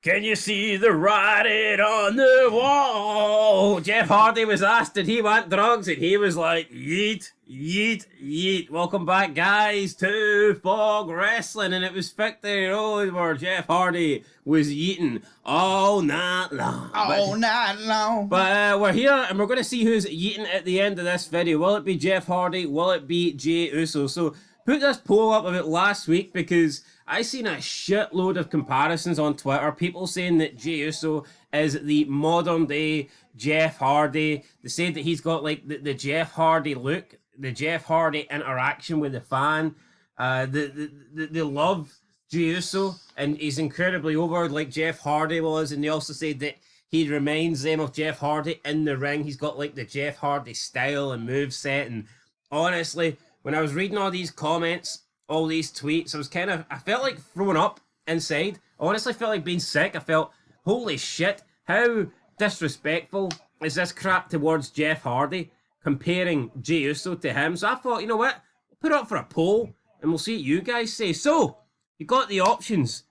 Can you see the writing on the wall? Jeff Hardy was asked, did he want drugs? And he was like, yeet, yeet, yeet. Welcome back, guys, to Fog Wrestling. And it was Victory Road where Jeff Hardy was yeeting all night long. All night long. But we're here and we're going to see who's yeeting at the end of this video. Will it be Jeff Hardy? Will it be Jey Uso? So put this poll up about last week because I seen a shitload of comparisons on Twitter. People saying that Jey Uso is the modern day Jeff Hardy. They said that he's got like the Jeff Hardy look, the Jeff Hardy interaction with the fan. They love Jey Uso and he's incredibly over like Jeff Hardy was. And they also said that he reminds them of Jeff Hardy in the ring. He's got like the Jeff Hardy style and moveset. And honestly, when I was reading all these comments, all these tweets, I felt like throwing up inside. I honestly felt like being sick. I felt, holy shit, how disrespectful is this crap towards Jeff Hardy, comparing Jey Uso to him. So I thought, you know what, put it up for a poll and we'll see what you guys say. So, you got the options.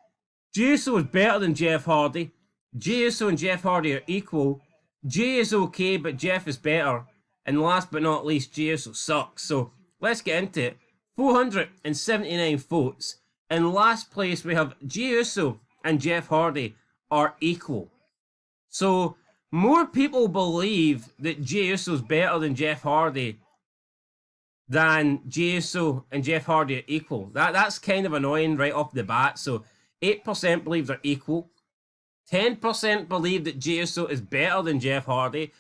Jey Uso is better than Jeff Hardy. Jey Uso and Jeff Hardy are equal. Jey is okay, but Jeff is better. And last but not least, Jey Uso sucks. So, let's get into it. 479 votes. In last place, we have Jey Uso and Jeff Hardy are equal. So, more people believe that Jey Uso is better than Jeff Hardy than Jey Uso and Jeff Hardy are equal. That's kind of annoying right off the bat. So, 8% believe they're equal. 10% believe that Jey Uso is better than Jeff Hardy.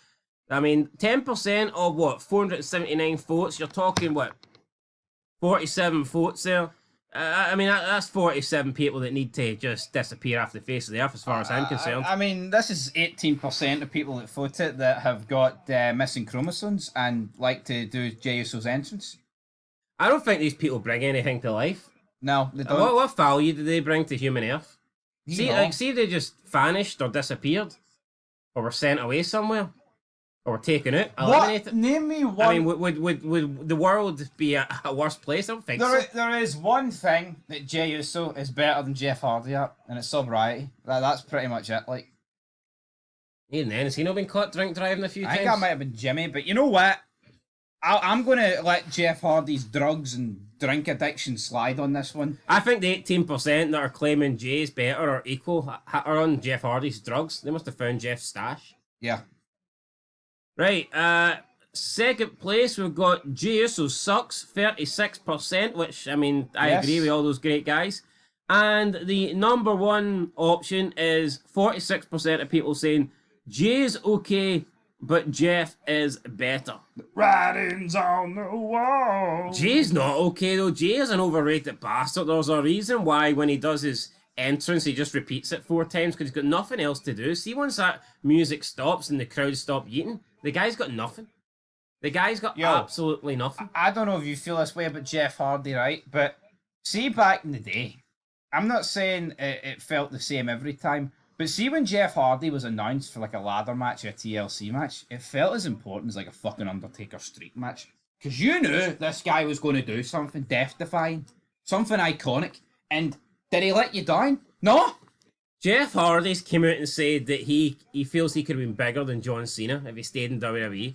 I mean, 10% of what? 479 votes? You're talking what? 47 votes there. I mean, that's 47 people that need to just disappear off the face of the earth, as far as I'm concerned. I mean, this is 18% of people that voted that have got missing chromosomes and like to do Jey Uso's entrance. I don't think these people bring anything to life. No, they don't. What value do they bring to human Earth? See if they just vanished or disappeared, or were sent away somewhere, or were taken out, eliminated. Name me one. I mean, would the world be a worse place? I don't think so. There is one thing that Jey Uso is better than Jeff Hardy at, and it's sobriety. That's pretty much it. Like, even then, has he not been caught drink driving a few times? I think that might have been Jimmy, but you know what? I'm going to let Jeff Hardy's drugs and drink addiction slide on this one. I think the 18% that are claiming Jay's better or equal are on Jeff Hardy's drugs. They must have found Jeff's stash. Yeah. Right, second place, we've got Jey Uso sucks, 36%, which, I mean, I agree with all those great guys. And the number one option is 46% of people saying Jay's okay, but Jeff is better. Writings on the wall. Jay's not okay, though. Jay is an overrated bastard. There's a reason why when he does his entrance, he just repeats it 4 times because he's got nothing else to do. See, once that music stops and the crowd stop eating, the guy's got nothing. The guy's got absolutely nothing. I don't know if you feel this way about Jeff Hardy, right? But see, back in the day, I'm not saying it felt the same every time, but see when Jeff Hardy was announced for like a ladder match or a TLC match, it felt as important as like a fucking Undertaker street match. Because you knew this guy was going to do something death-defying, something iconic, and did he let you down? No? Jeff Hardy's came out and said that he feels he could have been bigger than John Cena if he stayed in WWE.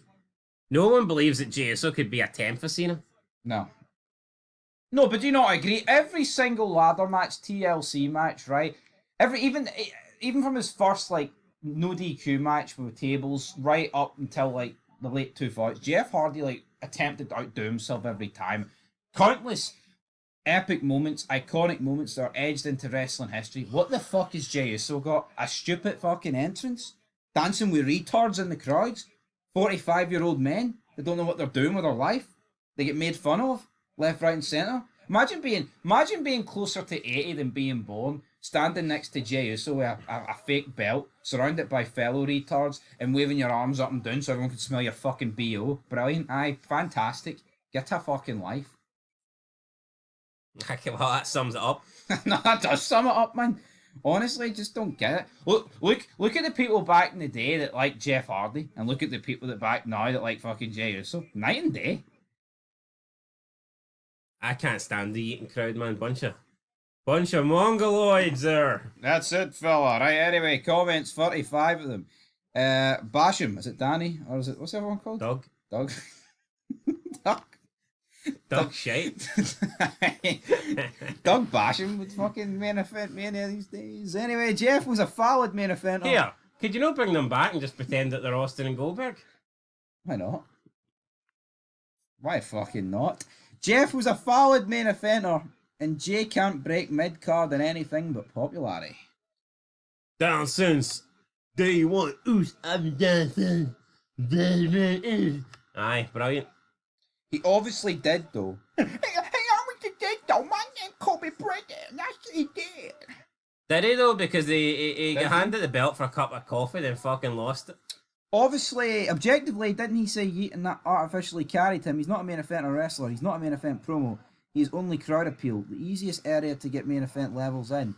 No one believes that Jey Uso could be a 10 for Cena. No. No, but do you not agree? Every single ladder match, TLC match, right? Even from his first like no DQ match with tables right up until like the late 2000s, Jeff Hardy like attempted to outdo himself every time. Countless epic moments, iconic moments that are edged into wrestling history. What the fuck has Jey Uso got? A stupid fucking entrance? Dancing with retards in the crowds? 45-year-old men that don't know what they're doing with their life? They get made fun of left, right, and centre. Imagine being closer to 80 than being born, standing next to Jey Uso with a fake belt, surrounded by fellow retards, and waving your arms up and down so everyone can smell your fucking BO. Brilliant. Aye, fantastic. Get a fucking life. Okay, well, that sums it up. No, that does sum it up, man. Honestly, just don't get it. Look at the people back in the day that like Jeff Hardy, and look at the people that back now that like fucking Jey Uso. Night and day. I can't stand the eating crowd, man. Bunch of Bunch of mongoloids there. That's it, fella. Right, anyway, comments 45 of them. Basham, is it Danny? Or is it, what's everyone called? Doug. Doug. Doug. Doug shite. Doug Basham would fucking main event mania these days. Anyway, Jeff was a valid main eventer. Here, could you not bring them back and just pretend that they're Austin and Goldberg? Why not? Why fucking not? Jeff was a valid main eventer, and Jay can't break mid card in anything but popularity. Down since day one. Oof, I'm down since day one. Aye, brilliant. He obviously did though. Hey, I was did though. My name Kobe Bryant. That's what he did. Did he though? Because he got Did he? handed the belt for a cup of coffee, then fucking lost it. Obviously, objectively, didn't he say Yeaton that artificially carried him? He's not a main event wrestler. He's not a main event promo. He's only crowd appeal. The easiest area to get main event levels in.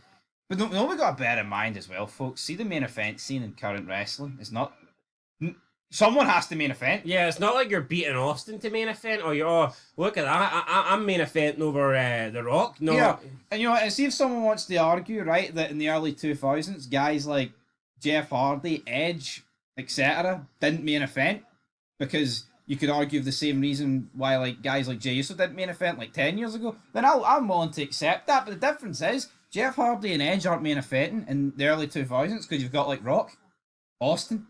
But no, we got to bear in mind as well, folks. See, the main event scene in current wrestling is not. Someone has to main event. Yeah, it's not like you're beating Austin to main event, or you're, oh, look at that, I'm main eventing over The Rock. No, Yeah, and you know, and see if someone wants to argue, right, that in the early 2000s, guys like Jeff Hardy, Edge, etc., didn't main event, because you could argue the same reason why like guys like Jey Uso didn't main event like 10 years ago, then I'm willing to accept that. But the difference is Jeff Hardy and Edge aren't main eventing in the early 2000s because you've got like Rock, Austin,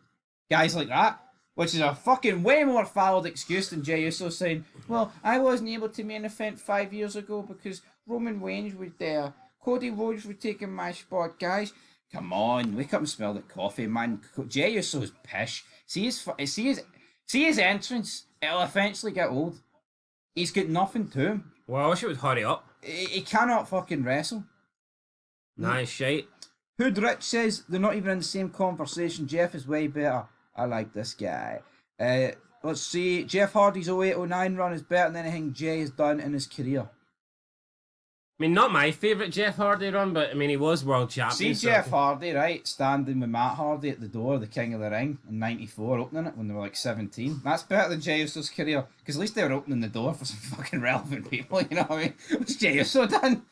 guys like that. Which is a fucking way more valid excuse than Jey Uso saying, well, I wasn't able to main event 5 years ago because Roman Reigns was there. Cody Rhodes was taking my spot, guys. Come on, wake up and smell the coffee, man. Jey Uso's pish. See his entrance. It'll eventually get old. He's got nothing to him. well, I wish it would hurry up. He cannot fucking wrestle. Nice shite. Hood Rich says they're not even in the same conversation. Jeff is way better. I like this guy. Let's see. Jeff Hardy's 08-09 run is better than anything Jay has done in his career. I mean, not my favourite Jeff Hardy run, but I mean, he was world champion. See Jeff Hardy, right, standing with Matt Hardy at the door, the King of the Ring, in '94, opening it when they were like 17. That's better than Jey Uso's career, because at least they were opening the door for some fucking relevant people, you know what I mean? What's Jey Uso done?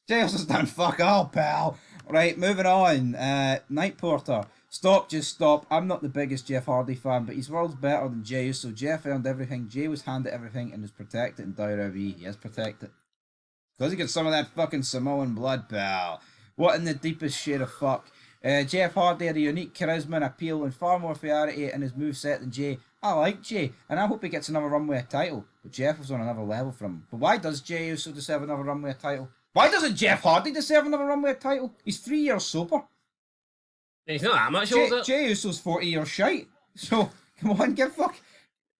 Jey Uso's done fuck all, pal. Right, moving on. Night Porter. Stop, just stop. I'm not the biggest Jeff Hardy fan, but he's worlds better than Jey Uso. Jeff earned everything. Jay was handed everything and was protected in WWE. He is protected. Because he got some of that fucking Samoan blood, pal. What in the deepest shade of fuck? Jeff Hardy had a unique charisma and appeal and far more variety in his moveset than Jay. I like Jay, and I hope he gets another run with a title. But Jeff was on another level from him. But why does Jey Uso deserve another run with a title? Why doesn't Jeff Hardy deserve another run with a title? He's 3 years sober. He's not that much older. Jey Uso's 40 years shite. So, come on, give fuck.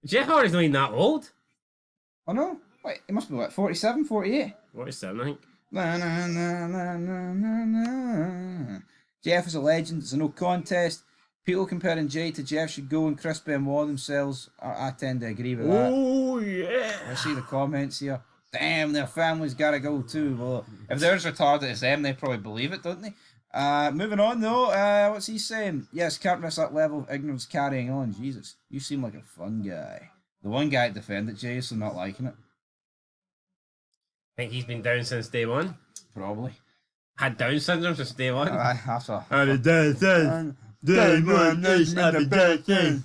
Jeff Hardy's not even that old. I know. Wait, it must be what, 47, 48? 47, I think. Na, na, na, na, na, na, na. Jeff is a legend. It's a no contest. People comparing Jay to Jeff should go and Chris Benoit themselves. I tend to agree with that. Oh, yeah. I see the comments here. Damn, their family's got to go too. Well, if they're as retarded as them, they probably believe it, don't they? Moving on though, what's he saying? Yes, can't miss that level of ignorance carrying on. Jesus, you seem like a fun guy. The one guy that defended Jay, so not liking it. I think he's been down since day one. Probably. Had Down syndrome since day one. That's a... Had a Down syndrome. Day one is not a Down syndrome.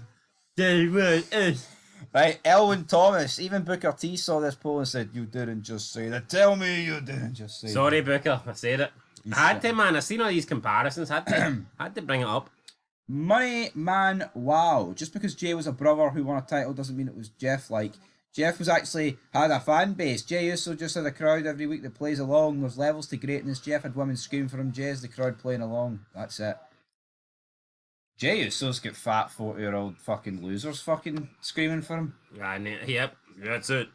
Day one is. Right, Elwin Thomas. Even Booker T saw this poll and said, "You didn't just say that. Tell me you didn't just say Sorry, that." Booker, I said it. I had to, man. I seen all these comparisons. Had to bring it up. Money Man Wow. Just because Jay was a brother who won a title doesn't mean it was Jeff like. Jeff was actually had a fan base. Jey Uso just had a crowd every week that plays along. There's levels to greatness. Jeff had women screaming for him. Jay's the crowd playing along. That's it. Jey Uso's got fat 40-year-old fucking losers fucking screaming for him. Yep, that's it.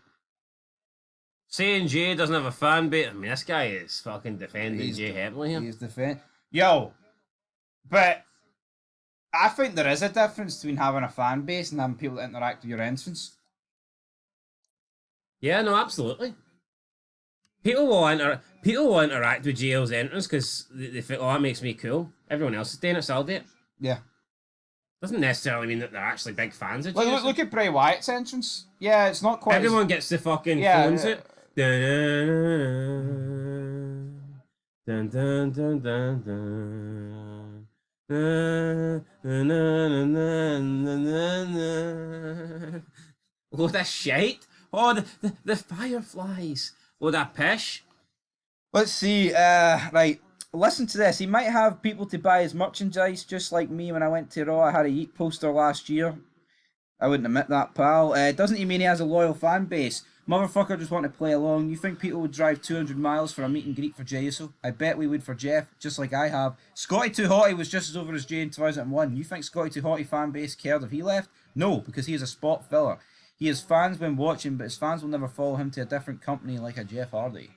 Saying Jay doesn't have a fan base. I mean, this guy is fucking defending Jay heavily here. He's Yo, but I think there is a difference between having a fan base and having people that interact with your entrance. Yeah, no, absolutely. People will interact with JL's entrance because they think, oh, that makes me cool. Everyone else is doing it, so I'll do it. Yeah. Doesn't necessarily mean that they're actually big fans of Jay. Look at Bray Wyatt's entrance. Yeah, it's not quite. Everyone gets the fucking phones it. Dun dun dun dun dun. Na, na, na, na, na, na, na, na. Oh, that shite. Oh, the fireflies. Oh, that pish. Let's see. Right. Listen to this. He might have people to buy his merchandise, just like me when I went to Raw. I had a Yeet poster last year. I wouldn't admit that, pal. Doesn't he mean he has a loyal fan base? Motherfucker just want to play along. You think people would drive 200 miles for a meet and greet for Jey Uso? I bet we would for Jeff, just like I have. Scotty Too Hotty was just as over as Jay in 2001. You think Scotty Too Hotty fan base cared if he left? No, because he is a spot filler. He has fans when watching, but his fans will never follow him to a different company like a Jeff Hardy.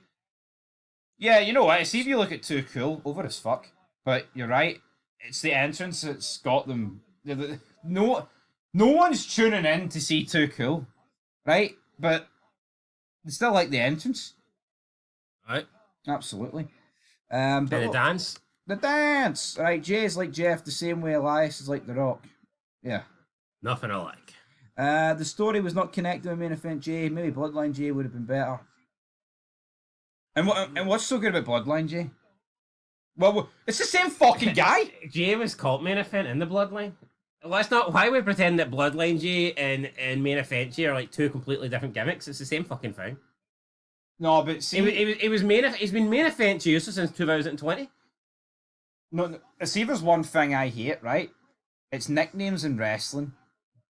Yeah, you know what? See if you look at Too Cool, over as fuck. But you're right. It's the entrance that's got them. No, no one's tuning in to see Too Cool, right? But they still like the entrance. Right. Absolutely. But And the look, dance. the dance. Right, Jay's like Jeff the same way Elias is like The Rock. Yeah. Nothing I like. The story was not connected with main event Jay. Maybe Bloodline Jay would have been better. And what's so good about Bloodline Jay? Well, it's the same fucking guy. Jay was called main event in the Bloodline. Let's not. Why we pretend that Bloodline Jay and main event Jay are like two completely different gimmicks? It's the same fucking thing. No, but see, It was main. He's been main event Jay Uso since 2020. no, see, there's one thing I hate, right? It's nicknames in wrestling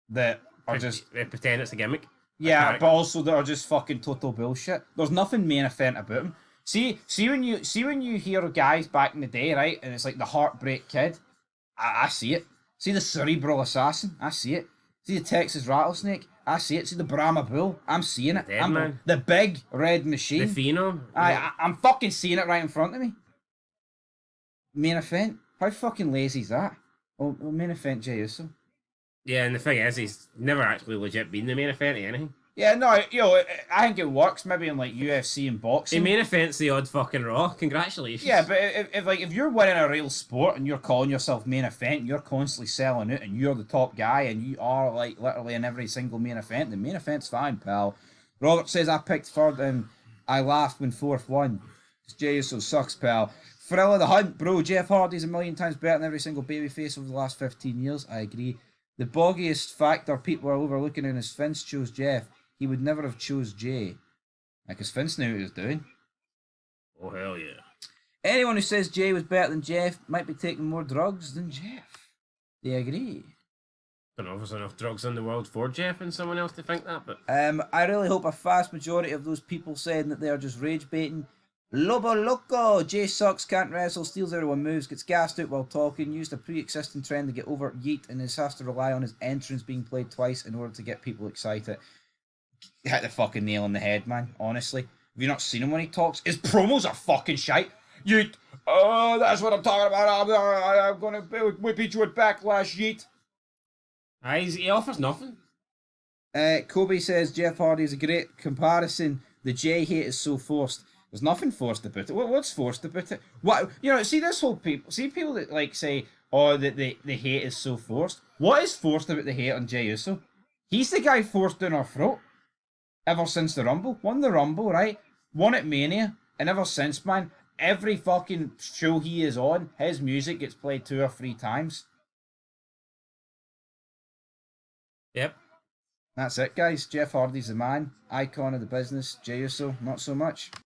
that are just They pretend it's a gimmick. yeah, character. but also that are just fucking total bullshit. There's nothing main event about them. See when you hear guys back in the day, right? And it's like the Heartbreak Kid. I see it. See the Cerebral Assassin. I see it. See the Texas Rattlesnake. I see it. See the Brahma Bull. I'm seeing it. Dead Man. The big red The machine. Phenom. I'm fucking seeing it right in front of me. Main event? How fucking lazy is that? Oh, main event Jey Uso. Yeah, and the thing is, he's never actually legit been the main event of anything. Yeah, no, I think it works maybe in like UFC and The boxing. main event's the odd fucking Raw. Congratulations. Yeah, but if you're winning a real sport and you're calling yourself main event, you're constantly selling it, and you're the top guy, and you are like literally in every single main event, the main event's fine, pal. Robert says I picked third and I laughed when fourth won. Jey Uso sucks, pal. Thrill of the Hunt, bro. Jeff Hardy's a million times better than every single babyface over the last 15 years. I agree. The boggiest factor people are overlooking in is Vince chose Jeff. He would never have chose Jay. Because Vince knew what he was doing. Oh hell yeah. Anyone who says Jay was better than Jeff might be taking more drugs than Jeff. They agree. Don't know if there's enough drugs in the world for Jeff and someone else to think that, but I really hope a vast majority of those people saying that they are just rage baiting. Lobo Loco! Jay sucks, can't wrestle, steals everyone moves, gets gassed out while talking, used a pre-existing trend to get over Yeet, and has to rely on his entrance being played twice in order to get people excited. Hit the fucking nail on the head, man. Honestly. Have you not seen him when he talks? His promos are fucking shite. Yeet! Oh, that's what I'm talking about. I'm gonna beat you with backlash, Yeet. he offers nothing. Kobe says Jeff Hardy is a great comparison. The Jay hate is so forced. There's nothing forced about it. What's forced about it? What see this whole people that like say, oh, that the hate is so forced. What is forced about the hate on Jey Uso? He's the guy forced down our throat. Ever since the Rumble. Won the Rumble, right? Won at Mania. And ever since, man, every fucking show he is on, his music gets played 2 or 3 times. Yep. That's it, guys. Jeff Hardy's the man. Icon of the business. Jey Uso, not so much.